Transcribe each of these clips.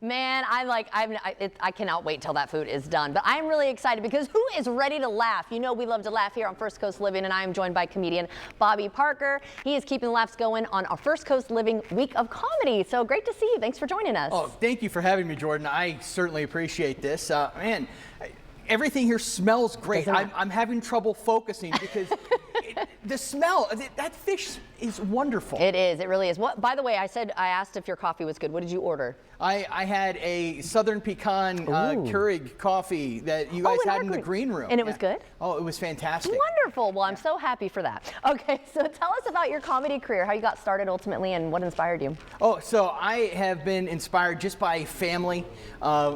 Man, I cannot wait till that food is done. But I'm really excited because who is ready to laugh? You know we love to laugh here on First Coast Living, and I am joined by comedian Bobby Parker. He is keeping laughs going on our First Coast Living Week of Comedy. So great to see you. Thanks for joining us. Oh, thank you for having me, Jordan. I certainly appreciate this. Man, everything here smells great. I'm having trouble focusing because the smell, that fish is wonderful. It is. It really is. What? By the way, I asked if your coffee was good. What did you order? I had a Southern Pecan Keurig coffee that you guys had in the green room. And it was good? Oh, it was fantastic. Wonderful. Well, I'm so happy for that. Okay, so tell us about your comedy career, how you got started ultimately, and what inspired you. Oh, so I have been inspired just by family,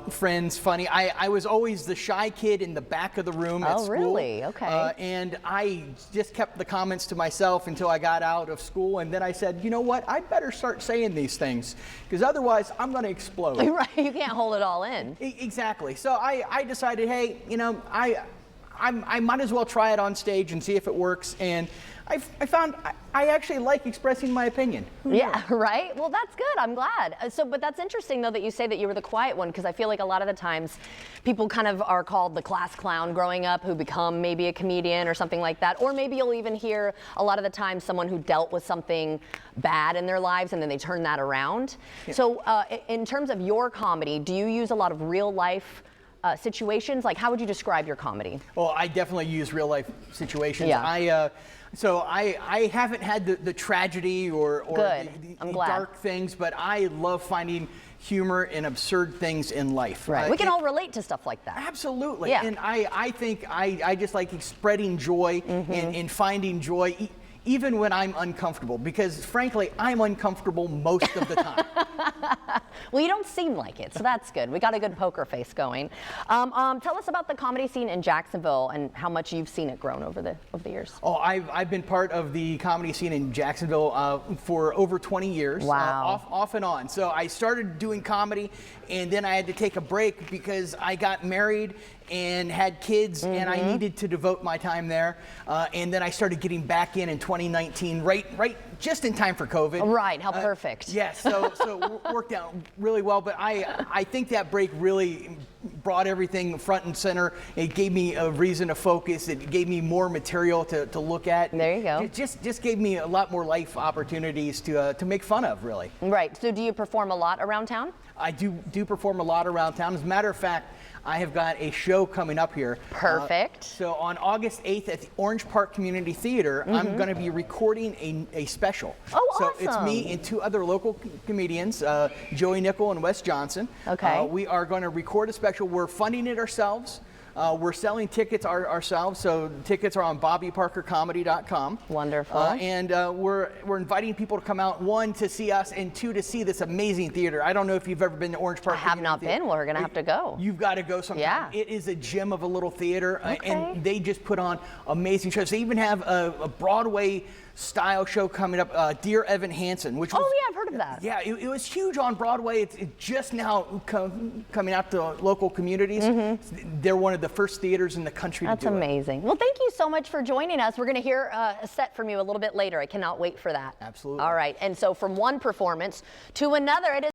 friends, funny. I was always the shy kid in the back of the room at school. Oh, really? Okay. And I just kept the comments to myself until I got out of school, and then I said, you know what, I better start saying these things, because otherwise I'm going to explode. Right, you can't hold it all in. Exactly. So I decided, hey, you know, I might as well try it on stage and see if it works, and I found I actually like expressing my opinion. Yeah, right? Well, that's good. I'm glad. But that's interesting, though, that you say that you were the quiet one, because I feel like a lot of the times people kind of are called the class clown growing up who become maybe a comedian or something like that. Or maybe you'll even hear a lot of the time someone who dealt with something bad in their lives and then they turn that around. Yeah. So in terms of your comedy, do you use a lot of real life situations? Like, how would you describe your comedy? Well, I definitely use real life situations. Yeah. So I haven't had the tragedy or the dark things, but I love finding humor in absurd things in life. Right. We can all relate to stuff like that. Absolutely. Yeah. And I think I just like spreading joy and finding joy even when I'm uncomfortable, because frankly, I'm uncomfortable most of the time. Well, you don't seem like it, so that's good. We got a good poker face going. Tell us about the comedy scene in Jacksonville and how much you've seen it grown over the years. Oh, I've been part of the comedy scene in Jacksonville for over 20 years. Wow. Off and on. So I started doing comedy, and then I had to take a break because I got married and had kids, and I needed to devote my time there. And then I started getting back in 2019, right just in time for COVID. Right, how perfect. Yes, so it worked out really well, but I think that break really brought everything front and center. It gave me a reason to focus. It gave me more material to look at. There you go. It just gave me a lot more life opportunities to make fun of, really. Right, so do you perform a lot around town? I do perform a lot around town. As a matter of fact, I have got a show coming up here. Perfect. So on August 8th at the Orange Park Community Theater, I'm going to be recording a special. Oh, awesome. So it's me and two other local comedians, Joey Nickel and Wes Johnson. Okay. We are going to record a special. We're funding it ourselves. We're selling tickets ourselves, so tickets are on BobbyParkerComedy.com. Wonderful. And we're inviting people to come out, one, to see us, and two, to see this amazing theater. I don't know if you've ever been to Orange Park. I have not been. Well, we're going to have to go. You've got to go sometime. Yeah. It is a gem of a little theater, Okay. and they just put on amazing shows. They even have a Broadway style show coming up, Dear Evan Hansen, which was, oh yeah, I've heard of that. Yeah, it was huge on Broadway. It's just now coming out to local communities. They're one of the first theaters in the country to do it. That's amazing. Well, thank you so much for joining us. We're going to hear a set from you a little bit later. I cannot wait for that. Absolutely. All right, and so from one performance to another, it is